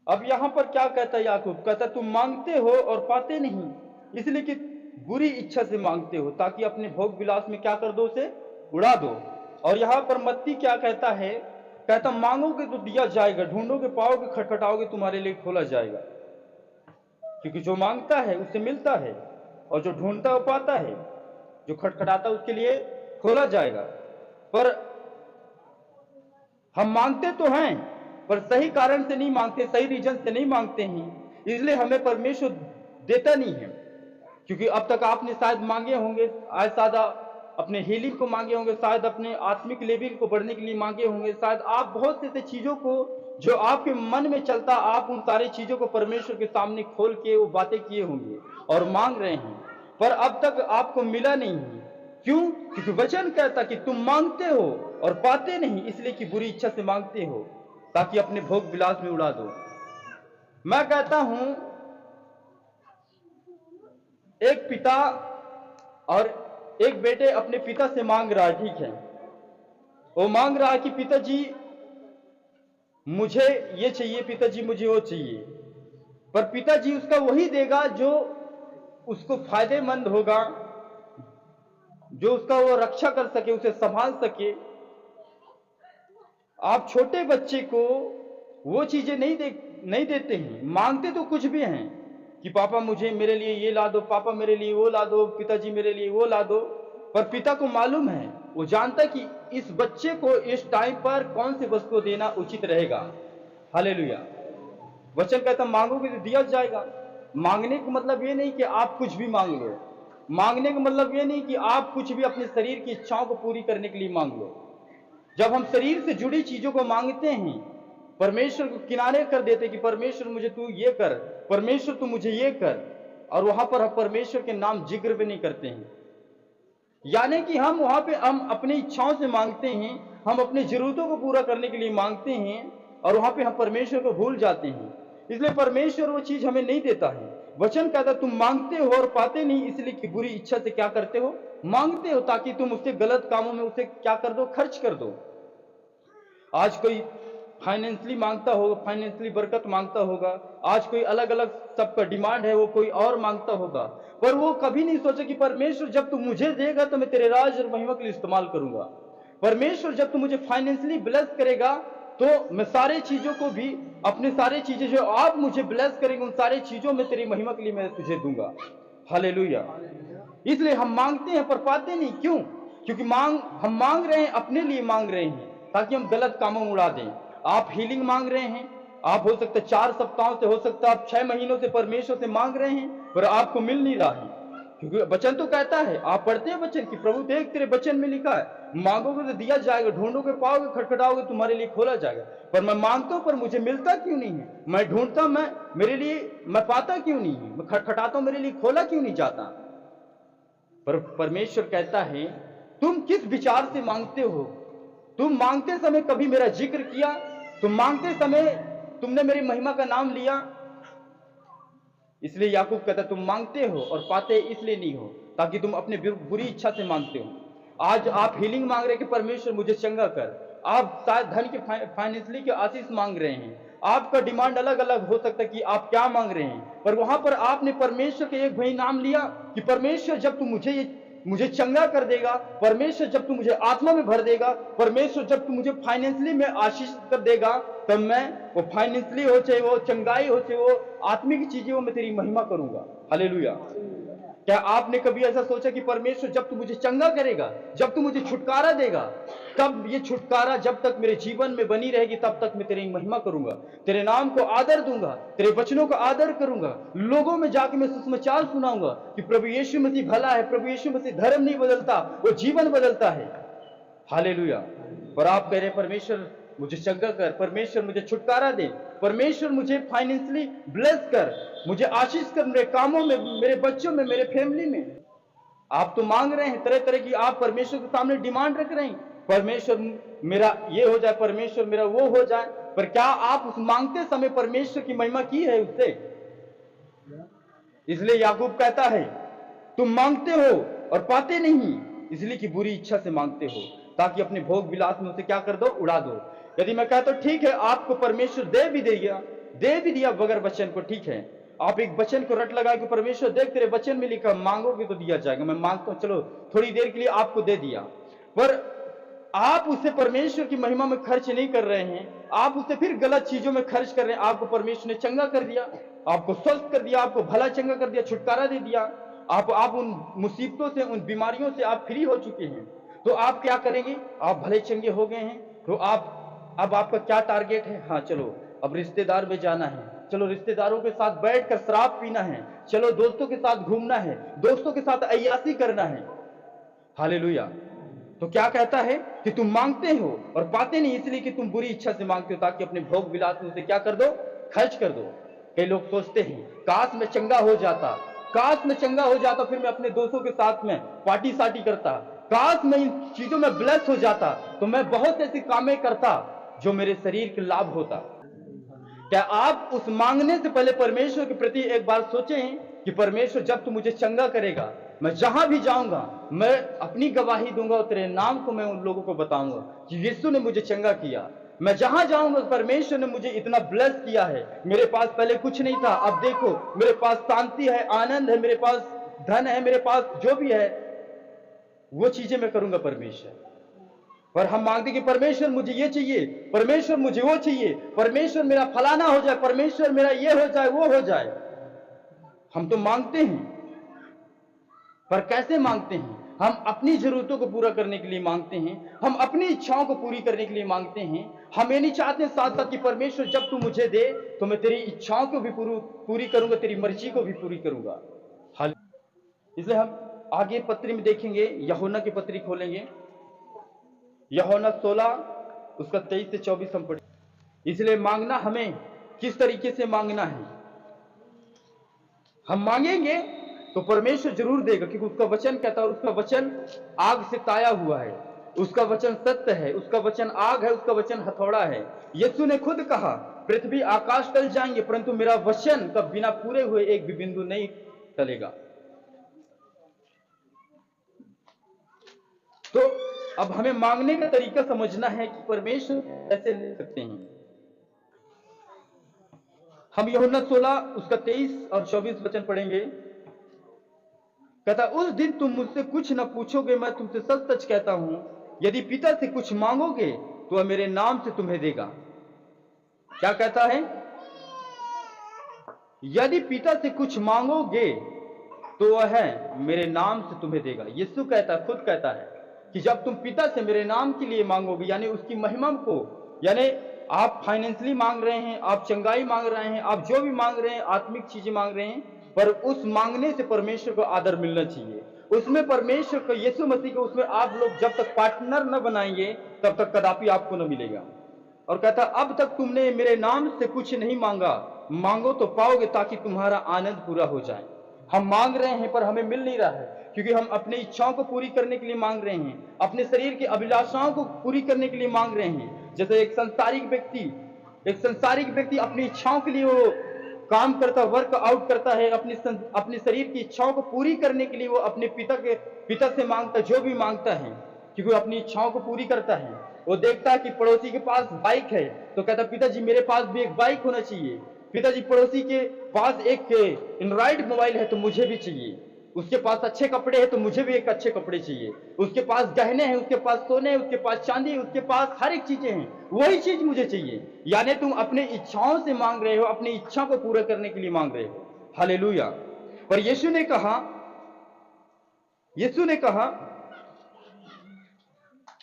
अब यहां पर क्या कहता है याकूब? कहता तुम मांगते हो और पाते नहीं, इसलिए कि बुरी इच्छा से मांगते हो, ताकि अपने भोग विलास में क्या कर दो, उसे उड़ा दो। और यहां पर मत्ती क्या कहता है? कहता मांगोगे तो दिया जाएगा, ढूंढोगे पाओगे, खटखटाओगे तुम्हारे लिए खोला जाएगा। क्योंकि जो मांगता है उससे मिलता है, और जो ढूंढता है वो पाता है, जो खटखटाता है उसके लिए खोला जाएगा। पर हम मांगते तो हैं, पर सही कारण से नहीं मांगते, सही रीजन से नहीं मांगते हैं, इसलिए हमें परमेश्वर देता नहीं है। क्योंकि अब तक आपने शायद मांगे होंगे, आज शायद अपने हीलिंग को मांगे होंगे, शायद अपने आत्मिक लेवल को बढ़ने के लिए मांगे होंगे, शायद आप बहुत से चीजों को जो आपके मन में चलता, आप उन सारी चीजों को परमेश्वर के सामने खोल के वो बातें किए होंगे और मांग रहे हैं, पर अब तक आपको मिला नहीं है। क्यों? क्योंकि वचन कहता कि तुम मांगते हो और पाते नहीं, इसलिए कि बुरी इच्छा से मांगते हो, ताकि अपने भोग विलास में उड़ा दो। मैं कहता हूं, एक पिता और एक बेटे अपने पिता से मांग रहा है, ठीक है, वो मांग रहा है कि पिताजी मुझे ये चाहिए, पिताजी मुझे वो चाहिए, पर पिताजी उसका वही देगा जो उसको फायदेमंद होगा, जो उसका वो रक्षा कर सके, उसे संभाल सके। आप छोटे बच्चे को वो चीजें नहीं देते हैं, मांगते तो कुछ भी हैं कि पापा मुझे मेरे लिए ये ला दो, पापा मेरे लिए वो ला दो, पिताजी मेरे लिए वो ला दो, पर पिता को मालूम है, वो जानता कि इस बच्चे को इस टाइम पर कौन सी वस्तु देना उचित रहेगा। हालेलुया। वचन कहता मांगोगे तो दिया जाएगा। मांगने का मतलब ये नहीं कि आप कुछ भी मांग लो, मांगने का मतलब ये नहीं कि आप कुछ भी अपने शरीर की इच्छाओं को पूरी करने के लिए मांग लो। जब हम शरीर से जुड़ी चीजों को मांगते हैं, परमेश्वर को किनारे कर देते कि परमेश्वर मुझे तू ये कर, परमेश्वर तू मुझे ये कर, और वहां पर हम परमेश्वर के नाम जिक्र भी नहीं करते हैं। यानी कि हम वहां पे हम अपनी इच्छाओं से मांगते हैं, हम अपनी जरूरतों को पूरा करने के लिए मांगते हैं, और वहां पे हम परमेश्वर को भूल जाते हैं। इसलिए परमेश्वर वो चीज हमें नहीं देता है। वचन कहता तुम मांगते हो और पाते नहीं, इसलिए कि बुरी इच्छा से क्या करते हो, मांगते हो, ताकि तुम उससे गलत कामों में उसे क्या कर दो, खर्च कर दो। आज कोई फाइनेंशियली मांगता होगा, फाइनेंशियली बरकत मांगता होगा, आज कोई अलग अलग सबका डिमांड है, वो कोई और मांगता होगा, पर वो कभी नहीं सोचे कि परमेश्वर जब तू मुझे देगा तो मैं तेरे राज और महिमा के लिए इस्तेमाल करूंगा। परमेश्वर जब तू मुझे फाइनेंशियली ब्लेस करेगा तो मैं सारे चीजों को भी, अपने सारे चीजें जो आप मुझे ब्लेस करेंगे, उन सारी चीजों में तेरी महिमा के लिए मैं तुझे दूंगा। हालेलुया। इसलिए हम मांगते हैं पर पाते नहीं। क्यों? क्योंकि हम मांग रहे हैं, अपने लिए मांग रहे हैं, ताकि हम गलत कामों में उड़ा दें। आप हीलिंग मांग रहे हैं, आप हो सकता है 4 सप्ताहों से, हो सकता है आप 6 महीनों से परमेश्वर से मांग रहे हैं, पर आपको मिल नहीं रहा है। क्योंकि वचन तो कहता है, आप पढ़ते हैं वचन कि प्रभु देख तेरे वचन में लिखा है मांगोगे तो दिया जाएगा, ढूंढोगे पाओगे, खटखटाओगे तुम्हारे लिए खोला जाएगा। पर मैं मांगता हूं पर मुझे मिलता क्यों नहीं है? मैं ढूंढता, मैं मेरे लिए मैं पाता क्यों नहीं है? मैं खटखटाता हूं, मेरे लिए खोला क्यों नहीं जाता? पर परमेश्वर कहता है तुम किस विचार से मांगते हो? तुम मांगते समय कभी मेरा जिक्र किया? तुम मांगते समय तुमने मेरी महिमा का नाम लिया? इसलिए याकूब कहता तुम मांगते हो और पाते इसलिए नहीं हो, ताकि तुम अपने बुरी इच्छा से मांगते हो। आज आप हीलिंग मांग रहे हैं कि परमेश्वर मुझे चंगा कर, आप शायद धन के फाइनेंशियली के आशीष मांग रहे हैं, आपका डिमांड अलग अलग हो सकता है कि आप क्या मांग रहे हैं, पर वहां पर आपने परमेश्वर के एक भाई नाम लिया कि परमेश्वर जब तू मुझे चंगा कर देगा, परमेश्वर जब तू मुझे आत्मा में भर देगा, परमेश्वर जब तू मुझे फाइनेंशियली में आशीष कर देगा, तब मैं वो फाइनेंशियली हो, चाहे वो चंगाई हो, चाहे वो आत्मिक चीजें हो, मैं तेरी महिमा करूंगा। हालेलुया। क्या आपने कभी ऐसा सोचा कि परमेश्वर जब तू मुझे चंगा करेगा, जब तू मुझे छुटकारा देगा, तब ये छुटकारा जब तक मेरे जीवन में बनी रहेगी तब तक मैं तेरी महिमा करूंगा, तेरे नाम को आदर दूंगा, तेरे वचनों का आदर करूंगा, लोगों में जाके मैं सुसमाचार सुनाऊंगा कि प्रभु यीशु मसीह भला है, प्रभु यीशु मसीह धर्म नहीं बदलता, वो जीवन बदलता है। हालेलुया। पर आप कह रहे परमेश्वर मुझे चंगा कर, परमेश्वर मुझे छुटकारा दे, परमेश्वर मुझे फाइनेंशियली ब्लेस कर, मुझे आशीष कर, मेरे कामों में, मेरे बच्चों में, मेरे फैमिली में। आप तो मांग रहे हैं तरह तरह की, आप परमेश्वर के सामने डिमांड रख रहे हैं, परमेश्वर मेरा ये हो जाए, परमेश्वर मेरा वो हो जाए, पर क्या आप उस मांगते समय परमेश्वर की महिमा की है उससे? इसलिए याकूब कहता है तुम मांगते हो और पाते नहीं, इसलिए कि बुरी इच्छा से मांगते हो, ताकि अपने भोग विलास में उसे क्या कर दो, उड़ा दो। यदि मैं कहता हूं ठीक है आपको परमेश्वर दे भी देगा, दे भी दिया बगैर वचन को, ठीक है। आप एक वचन को रट लगा कि परमेश्वर देख तेरे वचन में लिखा मांगोगे तो दिया जाएगा, मैं मांगता हूं, चलो थोड़ी देर के लिए आपको दे दिया, पर आप उसे परमेश्वर की महिमा में खर्च नहीं कर रहे हैं, आप उसे फिर गलत चीजों में खर्च कर रहे हैं। आपको परमेश्वर ने चंगा कर दिया, आपको स्वस्थ कर दिया, आपको भला चंगा कर दिया, छुटकारा दे दिया, आप उन मुसीबतों से, उन बीमारियों से आप फ्री हो चुके हैं। तो आप क्या करेंगे? आप भले चंगे हो गए हैं, तो अब आपका क्या टारगेट है? हाँ चलो अब रिश्तेदार में जाना है, चलो रिश्तेदारों के साथ बैठकर शराब पीना है, चलो दोस्तों के साथ घूमना है, दोस्तों के साथ अय्यासी करना है। हालेलुया। तो क्या कहता है कि तुम मांगते हो और पाते नहीं, इसलिए कि तुम बुरी इच्छा से मांगते हो, ताकि अपने भोग विलास में उसे क्या कर दो? खर्च कर दो। कई लोग सोचते हैं काश मैं चंगा हो जाता, काश मैं चंगा हो जाता, फिर मैं अपने दोस्तों के साथ में पार्टी सार्टी करता, काश मैं इन चीजों में ब्लेस हो जाता, तो मैं बहुत ऐसी कामें करता जो मेरे शरीर के लाभ होता। क्या आप उस मांगने से पहले परमेश्वर के प्रति एक बार सोचें कि परमेश्वर जब तू मुझे चंगा करेगा, मैं जहां भी जाऊंगा मैं अपनी गवाही दूंगा और तेरे नाम को मैं उन लोगों को बताऊंगा कि यीशु ने मुझे चंगा किया। मैं जहां जाऊंगा परमेश्वर ने मुझे इतना ब्लेस किया है, मेरे पास पहले कुछ नहीं था, अब देखो मेरे पास शांति है, आनंद है, मेरे पास धन है, मेरे पास जो भी है वो चीजें मैं करूंगा परमेश्वर। पर हम मांगते कि परमेश्वर मुझे ये चाहिए, परमेश्वर मुझे वो चाहिए, परमेश्वर मेरा फलाना हो जाए, परमेश्वर मेरा ये हो जाए, वो हो जाए। हम तो मांगते हैं, पर कैसे मांगते हैं? हम अपनी जरूरतों को पूरा करने के लिए मांगते हैं, हम अपनी इच्छाओं को पूरी करने के लिए मांगते हैं। हम ये नहीं चाहते साथ साथ कि परमेश्वर जब तू मुझे दे तो मैं तेरी इच्छाओं को भी पूरी करूंगा, तेरी मर्जी को भी पूरी करूंगा। हाल इसलिए हम आगे पत्री में देखेंगे, यूहन्ना की पत्री खोलेंगे, यूहन्ना 16 उसका 23 से 24 हम पढ़ेंगे। इसलिए मांगना हमें किस तरीके से मांगना है, हम मांगेंगे तो परमेश्वर जरूर देगा, क्योंकि उसका वचन कहता है, उसका वचन आग से ताया हुआ है, उसका वचन सत्य है, उसका वचन आग है, उसका वचन हथौड़ा है। यीशु ने खुद कहा पृथ्वी आकाश टल जाएंगे परंतु मेरा वचन का बिना पूरे हुए एक भी बिंदु नहीं टलेगा। तो अब हमें मांगने का तरीका समझना है कि परमेश्वर कैसे ले सकते हैं। हम यूहन्ना 16 उसका 23 और 24 वचन पढ़ेंगे। कहता उस दिन तुम मुझसे कुछ न पूछोगे, मैं तुमसे सच सच कहता हूं, यदि पिता से कुछ मांगोगे तो वह मेरे नाम से तुम्हें देगा। क्या कहता है? यदि पिता से कुछ मांगोगे तो वह मेरे नाम से तुम्हें देगा। यीशु कहता है, खुद कहता है कि जब तुम पिता से मेरे नाम के लिए मांगोगे, यानी उसकी महिमा को, यानी आप फाइनेंशियली मांग रहे हैं, आप चंगाई मांग रहे हैं, आप जो भी मांग रहे हैं, आत्मिक चीजें मांग रहे हैं, पर उस मांगने से परमेश्वर को आदर मिलना चाहिए। उसमें परमेश्वर को, यीशु मसीह को, उसमें आप लोग जब तक पार्टनर न बनाएंगे तब तक कदापि आपको न मिलेगा। और कहता अब तक तुमने मेरे नाम से कुछ नहीं मांगा, मांगो तो पाओगे ताकि तुम्हारा आनंद पूरा हो जाए। हम मांग रहे हैं पर हमें मिल नहीं रहा है, क्योंकि हम अपनी इच्छाओं को पूरी करने के लिए मांग रहे हैं, अपने शरीर की अभिलाषाओं को पूरी करने के लिए मांग रहे हैं। जैसे एक संसारिक व्यक्ति अपनी इच्छाओं के लिए वो काम करता, वर्क आउट करता है, अपने शरीर की इच्छाओं को पूरी करने के लिए वो अपने पिता से मांगता है, जो भी मांगता है, क्योंकि वो अपनी इच्छाओं को पूरी करता है। वो देखता है कि पड़ोसी के पास बाइक है तो कहता पिताजी मेरे पास भी एक बाइक होना चाहिए, पिताजी पड़ोसी के पास एक एंड्रॉइड मोबाइल है तो मुझे भी चाहिए, उसके पास अच्छे कपड़े हैं तो मुझे भी एक अच्छे कपड़े चाहिए, उसके पास गहने हैं, उसके पास सोने हैं, उसके पास चांदी है, उसके पास हर एक चीजें हैं, वही चीज मुझे चाहिए। यानी तुम अपने इच्छाओं से मांग रहे हो, अपनी इच्छा को पूरा करने के लिए मांग रहे हो। हालेलुया। पर यीशु ने कहा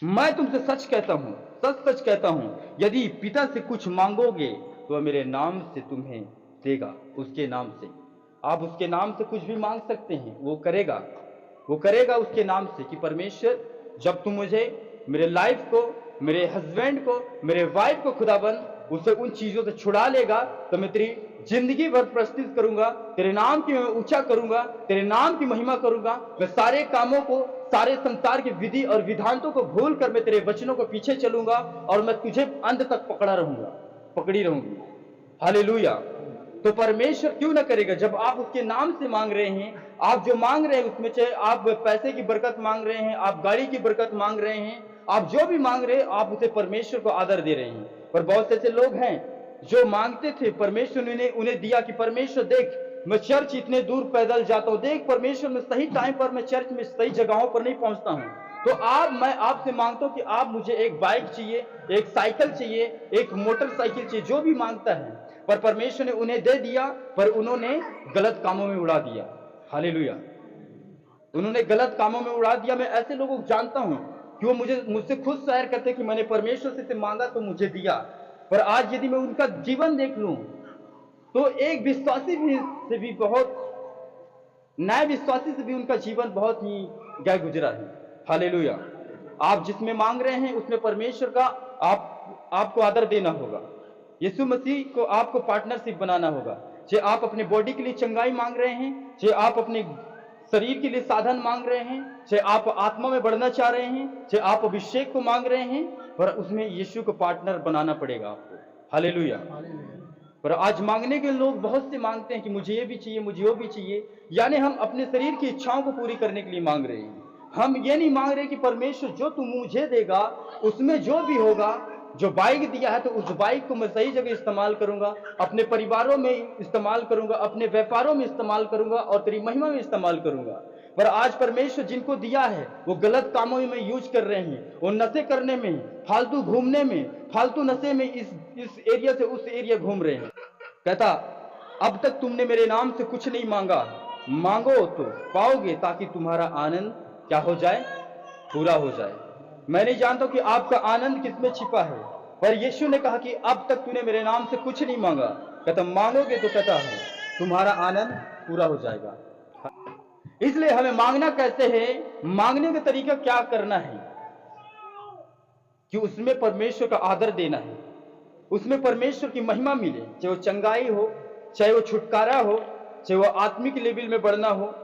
मैं तुमसे सच कहता हूं, सच सच कहता हूं, यदि पिता से कुछ मांगोगे तो वह मेरे नाम से तुम्हें देगा। उसके नाम से, आप उसके नाम से कुछ भी मांग सकते हैं, वो करेगा उसके नाम से। कि परमेश्वर जब तुम मुझे, मेरे लाइफ को, मेरे हस्बैंड को, मेरे वाइफ को खुदाबंद उसे उन चीजों से छुड़ा लेगा तो मैं तेरी जिंदगी भर प्रस्तुत करूंगा, तेरे नाम की मैं ऊंचा करूंगा, तेरे नाम की महिमा करूंगा। मैं सारे कामों को, सारे संसार की विधि और विधानों को भूल कर मैं तेरे वचनों को पीछे चलूंगा और मैं तुझे अंत तक पकड़ी रहूंगी। हालेलुया। तो परमेश्वर क्यों ना करेगा जब आप उसके नाम से मांग रहे हैं। आप जो मांग रहे हैं उसमें, चाहे आप पैसे की बरकत मांग रहे हैं, आप गाड़ी की बरकत मांग रहे हैं, आप जो भी मांग रहे हैं, आप उसे परमेश्वर को आदर दे रहे हैं। पर बहुत से ऐसे लोग हैं जो मांगते थे परमेश्वर ने उन्हें दिया कि परमेश्वर देख, मैं चर्च इतने दूर पैदल जाता हूं, देख परमेश्वर मैं सही टाइम पर मैं चर्च में सही जगहों पर नहीं पहुंचता हूं, तो मैं आपसे मांगता हूं कि आप मुझे एक बाइक चाहिए, एक साइकिल चाहिए, एक मोटरसाइकिल चाहिए, जो भी मांगता है। पर परमेश्वर ने उन्हें दे दिया, पर उन्होंने गलत कामों में उड़ा दिया। हालेलुया। उन्होंने गलत कामों में उड़ा दिया। मैं ऐसे लोगों को जानता हूं कि वो मुझसे खुद शायर करते कि मैंने परमेश्वर से मांगा तो मुझे दिया, पर आज यदि मैं उनका जीवन देख लूं तो एक विश्वासी से भी बहुत नए विश्वासी से भी उनका जीवन बहुत ही गया गुजरा है। हालेलुया। आप जिसमें मांग रहे हैं उसमें परमेश्वर का आपको आदर देना होगा। यीशु मसीह को आपको पार्टनरशिप बनाना होगा। चाहे आप अपने बॉडी के लिए चंगाई मांग रहे हैं, चाहे आप अपने शरीर के लिए साधन मांग रहे हैं, चाहे आप आत्मा में बढ़ना चाह रहे हैं, चाहे आप अभिषेक को मांग रहे हैं, पर उसमें यीशु को पार्टनर बनाना पड़ेगा आपको। हालेलुया। पर आज मांगने के लोग बहुत से मांगते हैं कि मुझे ये भी चाहिए, मुझे वो भी चाहिए, यानी हम अपने शरीर की इच्छाओं को पूरी करने के लिए मांग रहे हैं। हम ये नहीं मांग रहे कि परमेश्वर जो तू मुझे देगा उसमें जो भी होगा, जो बाइक दिया है तो उस बाइक को मैं सही जगह इस्तेमाल करूंगा, अपने परिवारों में इस्तेमाल करूंगा, अपने व्यापारों में इस्तेमाल करूंगा और तेरी महिमा में इस्तेमाल करूंगा। पर आज परमेश्वर जिनको दिया है वो गलत कामों में यूज कर रहे हैं, वो नशे करने में, फालतू घूमने में, फालतू नशे में इस एरिया से उस एरिया घूम रहे हैं। कहता अब तक तुमने मेरे नाम से कुछ नहीं मांगा, मांगो तो पाओगे ताकि तुम्हारा आनंद क्या हो जाए, पूरा हो जाए। मैं नहीं जानता कि आपका आनंद किसमें छिपा है, पर यीशु ने कहा कि अब तक तूने मेरे नाम से कुछ नहीं मांगा, कहता मांगोगे तो कहता है तुम्हारा आनंद पूरा हो जाएगा। इसलिए हमें मांगना कैसे है, मांगने का तरीका क्या करना है कि उसमें परमेश्वर का आदर देना है, उसमें परमेश्वर की महिमा मिले, चाहे वो चंगाई हो, चाहे वो छुटकारा हो, चाहे वो आत्मिक लेवल में बढ़ना हो,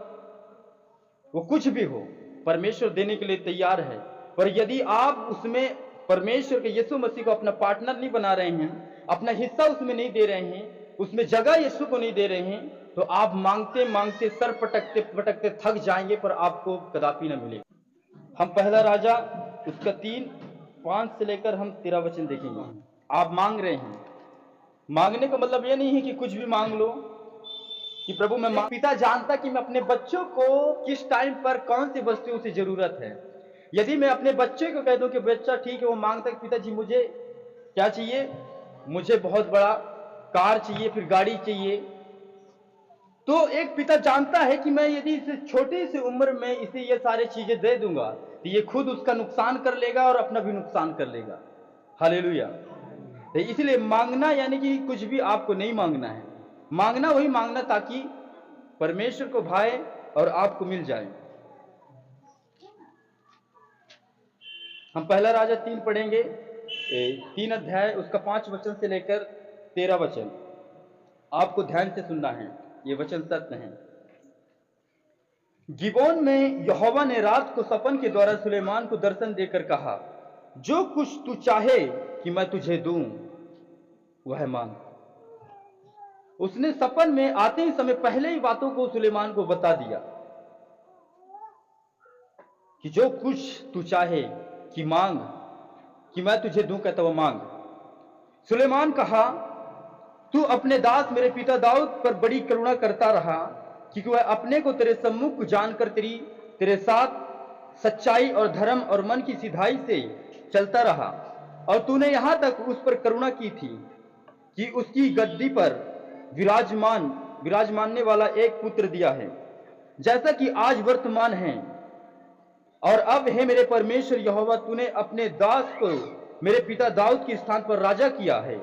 वो कुछ भी हो, परमेश्वर देने के लिए तैयार है। पर यदि आप उसमें परमेश्वर के यीशु मसीह को अपना पार्टनर नहीं बना रहे हैं, अपना हिस्सा उसमें नहीं दे रहे हैं, उसमें जगह यीशु को नहीं दे रहे हैं, तो आप मांगते मांगते सर पटकते पटकते थक जाएंगे, पर आपको कदापि न मिलेगा। हम पहला राजा उसका 3:5 से लेकर हम 13 वचन देखेंगे। आप मांग रहे हैं, मांगने का मतलब यह नहीं है कि कुछ भी मांग लो कि प्रभु मैं पिता जानता कि मैं अपने बच्चों को किस टाइम पर कौन सी वस्तुओं की जरूरत है। यदि मैं अपने बच्चे को कह दूं कि बच्चा ठीक है, वो मांगता कि पिताजी मुझे क्या चाहिए, मुझे बहुत बड़ा कार चाहिए, फिर गाड़ी चाहिए, तो एक पिता जानता है कि मैं यदि इसे छोटी सी उम्र में इसे ये सारी चीजें दे दूंगा तो ये खुद उसका नुकसान कर लेगा और अपना भी नुकसान कर लेगा। हालेलुया। तो इसलिए मांगना यानी कि कुछ भी आपको नहीं मांगना है, मांगना वही मांगना ताकि परमेश्वर को भाए और आपको मिल जाए। हम पहला राजा 3 पढ़ेंगे, 3 अध्याय उसका 5 वचन से लेकर 13 वचन। आपको ध्यान से सुनना है, ये वचन सत्य है। गिबोन में यहोवा ने रात को सपन के द्वारा सुलेमान को दर्शन देकर कहा, जो कुछ तू चाहे कि मैं तुझे दूं वह मांग। उसने सपन में आते ही समय पहले ही बातों को सुलेमान को बता दिया कि जो कुछ तू चाहे कि मांग कि मैं तुझे दूं, कहता वो मांग। सुलेमान कहा, तू अपने दास मेरे पिता दाऊद पर बड़ी करुणा करता रहा, क्योंकि वह अपने को तेरे सम्मुख जानकर तेरे साथ सच्चाई और धर्म और मन की सिधाई से चलता रहा, और तूने यहां तक उस पर करुणा की थी कि उसकी गद्दी पर विराजमानने वाला एक पुत्र दिया है, जैसा कि आज वर्तमान है। और अब हे मेरे परमेश्वर यहोवा, तूने अपने दास को मेरे पिता दाऊद के स्थान पर राजा किया है,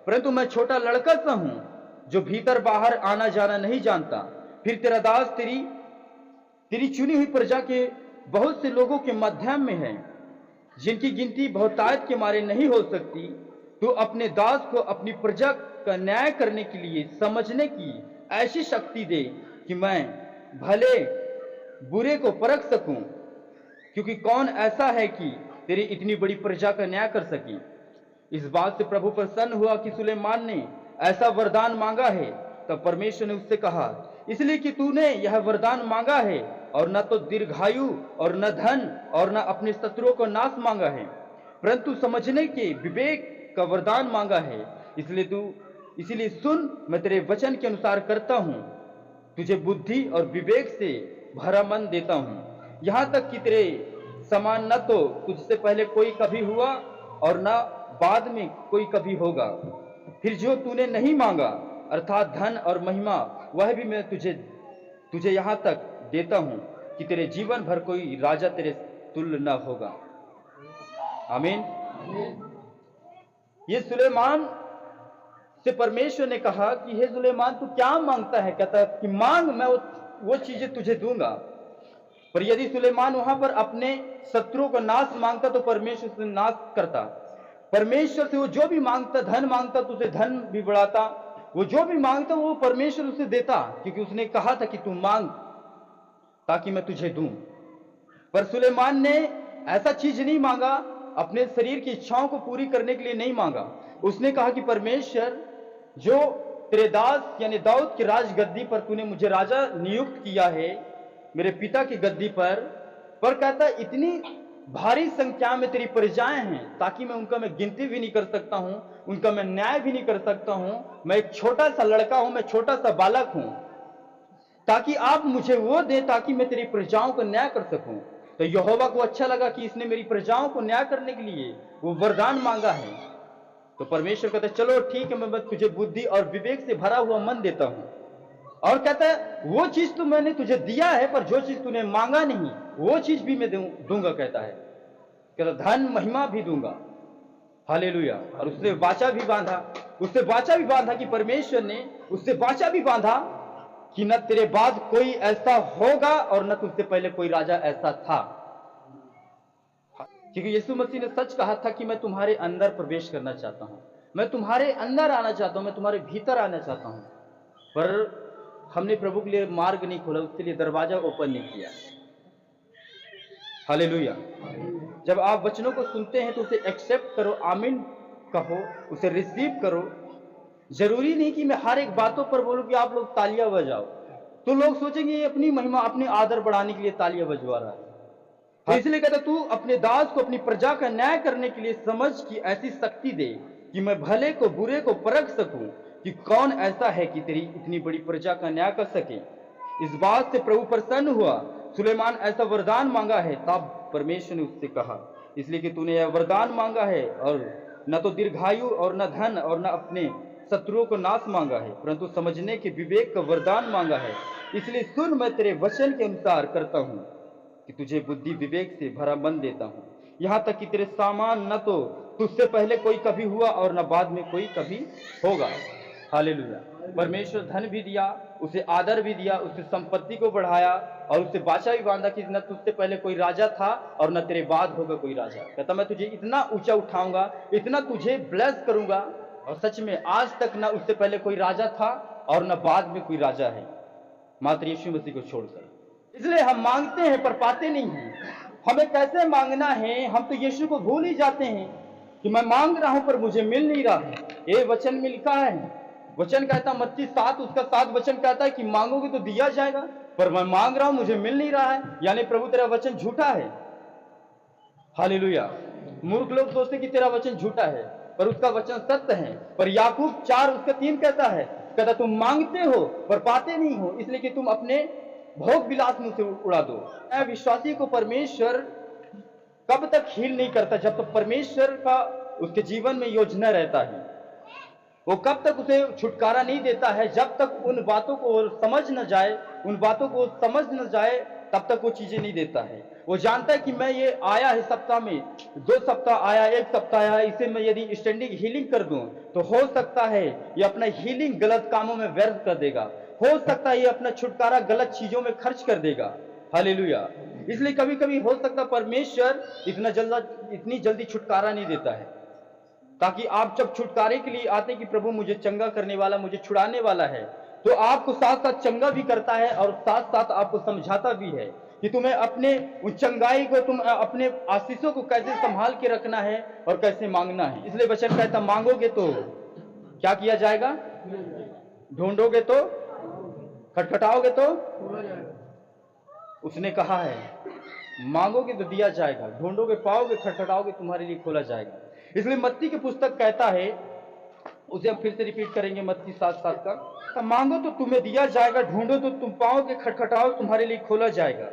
परंतु मैं छोटा लड़का सा हूं जो भीतर बाहर आना जाना नहीं जानता। फिर तेरा दास तेरी चुनी हुई प्रजा के बहुत से लोगों के माध्यम में है, जिनकी गिनती बहुतायत के मारे नहीं हो सकती। तू अपने दास को अपनी प्रजा का न्याय करने के लिए समझने की ऐसी शक्ति दे कि मैं भले बुरे को परख सकूं, क्योंकि कौन ऐसा है कि तेरी इतनी बड़ी प्रजा का न्याय कर सके। इस बात से प्रभु प्रसन्न हुआ कि सुलेमान ने ऐसा वरदान मांगा है। तब परमेश्वर ने उससे कहा, इसलिए कि तूने यह वरदान मांगा है, और न तो दीर्घायु और न धन और न अपने शत्रुओं को नाश मांगा है, परंतु समझने के विवेक का वरदान मांगा है। इसलिए तू इसीलिए सुन, मैं तेरे वचन के अनुसार करता हूं, तुझे बुद्धि और विवेक से भरा मन देता हूं। यहां तक कि तेरे समान न तो तुझसे पहले कोई कभी हुआ और न बाद में कोई कभी होगा। फिर जो तूने नहीं मांगा अर्थात धन और महिमा, वह भी मैं तुझे तुझे यहां तक देता हूं कि तेरे जीवन भर कोई राजा तेरे तुल्य न होगा। आमीन। ये सुलेमान से परमेश्वर ने कहा कि हे सुलेमान, तू क्या मांगता है? कहता कि मांग, मैं वो चीजें तुझे दूंगा। पर यदि सुलेमान वहां पर अपने शत्रुओं का नाश मांगता तो परमेश्वर से नाश करता। परमेश्वर से वो जो भी मांगता, धन मांगता तो उसे धन भी बढ़ाता, वो जो भी मांगता वो परमेश्वर उसे देता, क्योंकि उसने कहा था कि तू मांग ताकि मैं तुझे दूं। पर सुलेमान ने ऐसा चीज नहीं मांगा, अपने शरीर की इच्छाओं को पूरी करने के लिए नहीं मांगा। उसने कहा कि परमेश्वर, जो तेरे दास यानी दाऊद की राजगद्दी पर तूने मुझे राजा नियुक्त किया है, मेरे पिता की गद्दी पर कहता इतनी भारी संख्या में तेरी प्रजाएं हैं ताकि उनका मैं गिनती भी नहीं कर सकता हूं, उनका मैं न्याय भी नहीं कर सकता हूं। मैं एक छोटा सा लड़का हूं, मैं छोटा सा बालक हूं, ताकि आप मुझे वो दे ताकि मैं तेरी प्रजाओं को न्याय कर सकूं। तो यहोवा को अच्छा लगा कि इसने मेरी प्रजाओं को न्याय करने के लिए वो वरदान मांगा है। तो परमेश्वर कहता है चलो ठीक है, मैं तुझे बुद्धि और विवेक से भरा हुआ मन देता हूं। और कहता है वो चीज तो मैंने तुझे दिया है, पर जो चीज तूने मांगा नहीं वो चीज भी मैं दूंगा। कहता है धन महिमा भी दूंगा। हालेलुया। और उसने वाचा भी बांधा, कि परमेश्वर ने उससे वाचा भी बांधा कि न तेरे बाद कोई ऐसा होगा और न तुझसे पहले कोई राजा ऐसा था। क्योंकि यीशु मसीह ने सच कहा था कि मैं तुम्हारे अंदर प्रवेश करना चाहता हूं, मैं तुम्हारे अंदर आना चाहता हूं, मैं तुम्हारे भीतर आना चाहता हूं। पर हमने प्रभु के लिए मार्ग नहीं खोला, उसके लिए दरवाजा ओपन नहीं किया। हालेलुया। जब आप वचनों को सुनते हैं तो उसे एक्सेप्ट करो, आमीन कहो, उसे रिसीव करो। जरूरी नहीं कि मैं हर एक बातों पर बोलूं कि आप लोग तालियां बजाओ, तो लोग सोचेंगे ये अपनी महिमा, अपनी आदर बढ़ाने के लिए तालियां बजवा रहा है। तो इसलिए कहता तू अपने दास को, अपनी प्रजा का न्याय करने के लिए समझ की ऐसी शक्ति दे कि मैं भले को बुरे को परख सकूं, कि कौन ऐसा है कि तेरी इतनी बड़ी प्रजा का न्याय कर सके। इस बात से प्रभु प्रसन्न हुआ। सुलेमान ऐसा वरदान मांगा है। तब परमेश्वर ने उससे कहा, इसलिए कि तूने यह वरदान मांगा है, और न तो दीर्घायु और न धन और न अपने शत्रुओं को नाश मांगा है, परंतु समझने के विवेक का वरदान मांगा है। इसलिए सुन, मैं तेरे वचन के अनुसार करता हूं कि तुझे बुद्धि विवेक से भरा मन देता हूं। यहां तक कि तेरे सामान न तो तुझसे पहले कोई कभी हुआ और न बाद में कोई कभी होगा। हालेलुया। परमेश्वर धन भी दिया, उसे आदर भी दिया, उससे संपत्ति को बढ़ाया और उससे वाचा भी बांधा कि न तुझसे पहले कोई राजा था और न तेरे बाद होगा कोई राजा। कहता मैं तुझे इतना ऊंचा उठाऊंगा, इतना तुझे ब्लेस करूंगा। और सच में आज तक न उससे पहले कोई राजा था और न बाद में कोई राजा है, मात्र यीशु मसीह को छोड़कर। इसलिए हम मांगते हैं पर पाते नहीं हैं। हमें कैसे मांगना है, हम तो यीशु को भूल ही जाते हैं कि मैं मांग रहा हूं पर मुझे मिल नहीं रहा है। ये वचन में लिखा है, वचन कहता मत्ती 7 उसका 7 वचन कहता है कि मांगोगे तो दिया जाएगा, पर मैं मांग रहा हूं मुझे मिल नहीं रहा है, यानी प्रभु तेरा वचन झूठा है। हालेलुया। मूर्ख लोग सोचते कि तेरा वचन झूठा है, पर उसका वचन सत्य है। पर याकूब 4 उसका 3 कहता है, कहता तुम मांगते हो पर पाते नहीं हो, इसलिए कि तुम अपने भोग विलास मुंह से उड़ा दो। विश्वासी को परमेश्वर कब तक हील नहीं करता, जब तक परमेश्वर का उसके जीवन में योजना रहता है। वो कब तक उसे छुटकारा नहीं देता है, जब तक उन बातों को समझ न जाए, उन बातों को समझ न जाए, तब तक वो चीजें नहीं देता है। वो जानता है कि मैं ये आया है सप्ताह में, 2 सप्ताह आया, 1 सप्ताह आया, इसे मैं यदि स्टैंडिंग हीलिंग कर दूं तो हो सकता है ये अपना हीलिंग गलत कामों में व्यर्थ कर देगा, हो सकता है ये अपना छुटकारा गलत चीजों में खर्च कर देगा। हालेलुया। इसलिए कभी कभी हो सकता परमेश्वर इतनी जल्दी छुटकारा नहीं देता है, ताकि आप जब छुटकारे के लिए आते कि प्रभु मुझे चंगा करने वाला, मुझे छुड़ाने वाला है, तो आपको साथ साथ चंगा भी करता है और साथ साथ आपको समझाता भी है कि तुम्हें अपने उस चंगाई को, तुम अपने आशीषों को कैसे संभाल के रखना है और कैसे मांगना है। इसलिए वचन कहता मांगोगे तो क्या किया जाएगा, ढूंढोगे तो, खटखटाओगे तो। उसने कहा है मांगोगे तो दिया जाएगा, ढूंढोगे पाओगे, खटखटाओगे तुम्हारे लिए खोला जाएगा। इसलिए मत्ती की पुस्तक कहता है उसे हम फिर से रिपीट करेंगे मत्ती 7:7 का। तो मांगो तो तुम्हें दिया जाएगा, ढूंढो तो तुम पाओगे, खटखटाओ तुम्हारे लिए खोला जाएगा।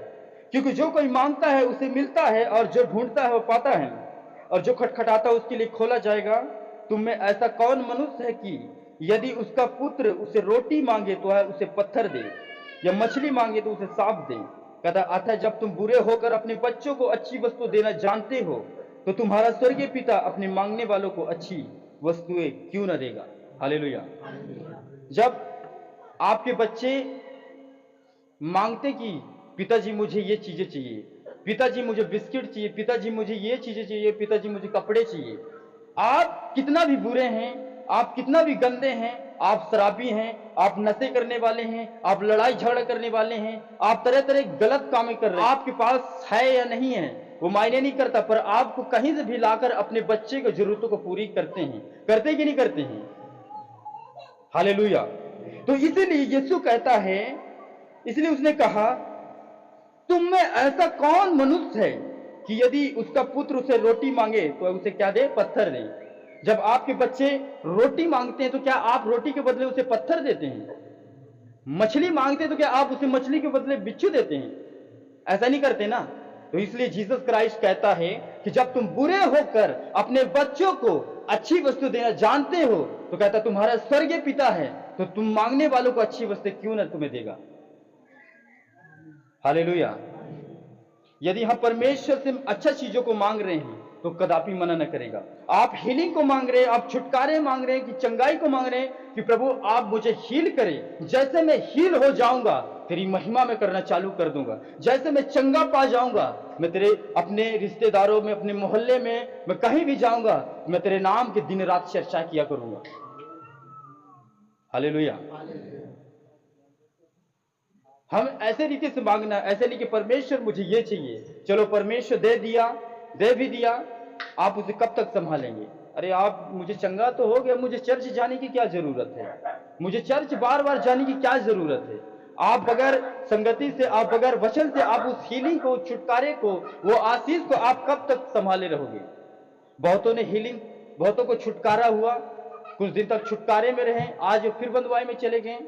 क्योंकि जो कोई मांगता है उसे मिलता है, और जो ढूंढता है वो पाता है, और जो खटखटाता है उसके लिए खोला जाएगा। तुम में ऐसा कौन मनुष्य है कि यदि उसका पुत्र उसे रोटी मांगे तो है उसे पत्थर दे, या मछली मांगे तो उसे सांप दे। कहता अतः जब तुम बुरे होकर अपने बच्चों को अच्छी वस्तु देना जानते हो, तो तुम्हारा स्वर्गीय पिता अपने मांगने वालों को अच्छी वस्तुएं क्यों न देगा। हालेलुया। जब आपके बच्चे मांगते कि पिताजी मुझे ये चीजें चाहिए, पिताजी मुझे बिस्किट चाहिए, पिताजी मुझे ये चीजें चाहिए, पिताजी मुझे कपड़े चाहिए, आप कितना भी बुरे हैं, आप कितना भी गंदे हैं, आप शराबी हैं, आप नशे करने वाले हैं, आप लड़ाई झगड़ा करने वाले हैं, आप तरह तरह गलत काम कर रहे हैं, आपके पास है या नहीं है वो मायने नहीं करता, पर आपको कहीं से भी लाकर अपने बच्चे की जरूरतों को पूरी करते हैं। करते कि नहीं करते हैं? हालेलुया। तो इसीलिए यीशु कहता है, इसलिए उसने कहा तुम में ऐसा कौन मनुष्य है कि यदि उसका पुत्र उसे रोटी मांगे तो उसे क्या दे? पत्थर दे। जब आपके बच्चे रोटी मांगते हैं तो क्या आप रोटी के बदले उसे पत्थर देते हैं? मछली मांगते हैं तो क्या आप उसे मछली के बदले बिच्छू देते हैं? ऐसा नहीं करते ना। तो इसलिए जीसस क्राइस्ट कहता है कि जब तुम बुरे होकर अपने बच्चों को अच्छी वस्तु देना जानते हो, तो कहता तुम्हारा स्वर्गीय पिता है, तो तुम मांगने वालों को अच्छी वस्तु क्यों ना तुम्हें देगा। हालेलुया। यदि हम परमेश्वर से अच्छा चीजों को मांग रहे हैं तो कदापि मना न करेगा। आप हीलिंग को मांग रहे हैं, आप छुटकारे मांग रहे हैं, कि चंगाई को मांग रहे हैं कि प्रभु आप मुझे हील करें, जैसे मैं हील हो जाऊंगा तेरी महिमा में करना चालू कर दूंगा, जैसे मैं चंगा पा जाऊंगा मैं तेरे अपने रिश्तेदारों में, अपने मोहल्ले में, मैं कहीं भी जाऊंगा मैं तेरे नाम की दिन रात चर्चा किया करूंगा। हालेलुया। हम ऐसे रीति से मांगना, ऐसे नहीं कि परमेश्वर मुझे ये चाहिए, चलो परमेश्वर दे दिया, दे भी दिया, आप उसे कब तक संभालेंगे? अरे आप मुझे चंगा तो हो गया, मुझे चर्च जाने की क्या जरूरत है? मुझे चर्च बार बार जाने की क्या जरूरत है? आप बगैर संगति से, आप बगैर वचन से, आप उस हीलिंग को, छुटकारे को, वो आशीष को आप कब तक संभाले रहोगे? बहुतों ने हीलिंग, बहुतों को छुटकारा हुआ, कुछ दिन तक छुटकारे में रहे, आज फिर बंधुआई में चले गए।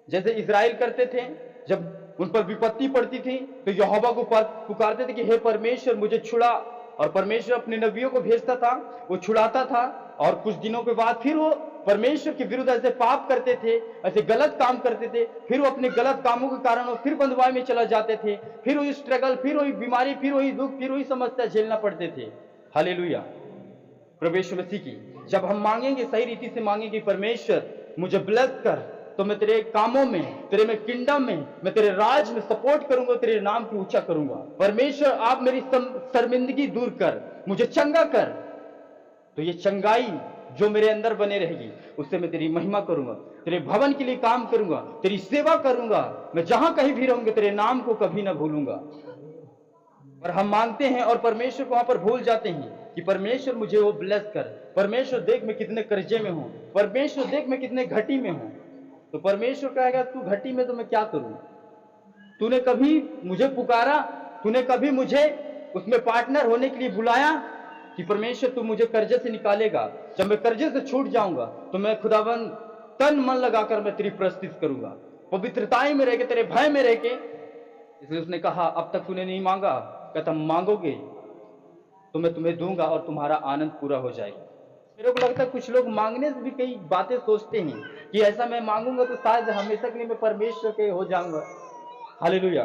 जैसे इजराइल करते थे, जब उन पर विपत्ति पड़ती थी तो यहोवा को पुकारते थे कि हे परमेश्वर मुझे छुड़ा, और परमेश्वर अपने नबियों को भेजता था, वो छुड़ाता था, और कुछ दिनों के बाद फिर वो परमेश्वर के विरुद्ध ऐसे पाप करते थे, ऐसे गलत काम करते थे, फिर वो अपने गलत कामों के कारण वो फिर बंधुआई में चला जाते थे, फिर वही स्ट्रगल, फिर वही बीमारी, फिर वही दुख, फिर वही समस्या झेलना पड़ते थे। हालेलुया। प्रभु यीशु मसीह की जब हम मांगेंगे, सही रीति से मांगेंगे, परमेश्वर मुझे ब्लेस कर, तो मैं तेरे कामों में, तेरे में किंगडम में, मैं तेरे राज में सपोर्ट करूंगा, तेरे नाम को ऊंचा करूंगा। परमेश्वर आप मेरी शर्मिंदगी दूर कर, मुझे चंगा कर, तो ये चंगाई जो मेरे अंदर बने रहेगी उससे मैं तेरी महिमा करूंगा, तेरे भवन के लिए काम करूंगा, तेरी सेवा करूंगा, मैं जहां कहीं भी रहूंगा तेरे नाम को कभी ना भूलूंगा। और हम मांगते हैं और परमेश्वर को वहां पर भूल जाते हैं कि परमेश्वर मुझे वो ब्लेस कर, परमेश्वर देख मैं कितने कर्जे में हूं, परमेश्वर देख मैं कितने घटी में हूं। तो परमेश्वर कहेगा तू घटी में तो मैं क्या करूं? तूने कभी मुझे पुकारा, तूने कभी मुझे उसमें पार्टनर होने के लिए बुलाया कि परमेश्वर तू मुझे कर्जे से निकालेगा, जब मैं कर्जे से छूट जाऊंगा तो मैं खुदावन तन मन लगाकर मैं तेरी प्रस्तुति करूंगा, पवित्रताई में रह के, तेरे भय में रह के। इसलिए उसने कहा अब तक तूने नहीं मांगा, कहता मांगोगे तो मैं तुम्हें दूंगा और तुम्हारा आनंद पूरा हो जाएगा। मेरे को लगता है कुछ लोग मांगने से भी कई बातें सोचते हैं कि ऐसा मैं मांगूंगा तो शायद हमेशा के लिए मैं परमेश्वर के हो जाऊंगा। हालेलुया।